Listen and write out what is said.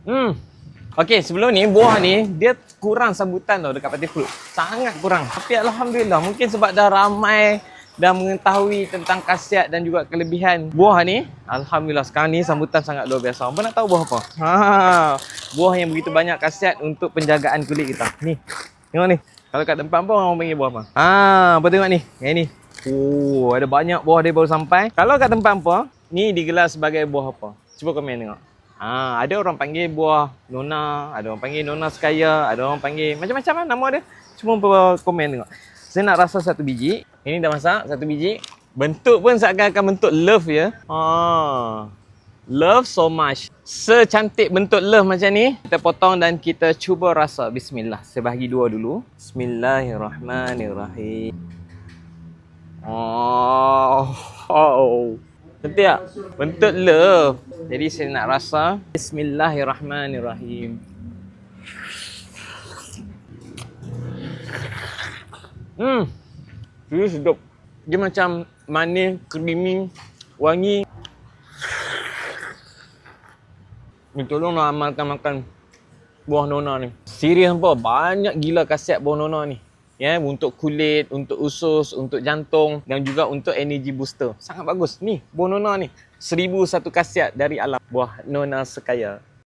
Hmm. Okey, sebelum ni buah ni dia kurang sambutan tau dekat Party Fruit. Sangat kurang. Tapi alhamdulillah mungkin sebab dah ramai dah mengetahui tentang khasiat dan juga kelebihan buah ni, alhamdulillah sekarang ni sambutan sangat luar biasa. Apa nak tahu buah apa? Buah yang begitu banyak khasiat untuk penjagaan kulit kita. Ni. Tengok ni. Kalau kat tempat apa orang panggil buah apa? Apa tengok ni? Yang ni. Oh, ada banyak buah dia baru sampai. Kalau kat tempat apa, ni digelar sebagai buah apa? Cuba komen tengok. Ada orang panggil buah nona, ada orang panggil nona sekaya, ada orang panggil macam-macam lah nama dia. Cuma komen tengok. Saya nak rasa satu biji. Ini dah masak satu biji. Bentuk pun seakan-akan bentuk love ya. Love so much. Secantik bentuk love macam ni, kita potong dan kita cuba rasa. Bismillah. Saya bahagi dua dulu. Bismillahirrahmanirrahim. Cantik tak? Bentuk love. Jadi saya nak rasa. Bismillahirrahmanirrahim. Dia sedap. Dia macam manis, creamy, wangi. Ni tolonglah amalkan makan buah nona ni. Serius apa? Banyak gila khasiat buah nona ni. Ya, untuk kulit, untuk usus, untuk jantung dan juga untuk energy booster. Sangat bagus. Ni, buah nona ni. 1001 khasiat dari alam. Buah nona sekaya.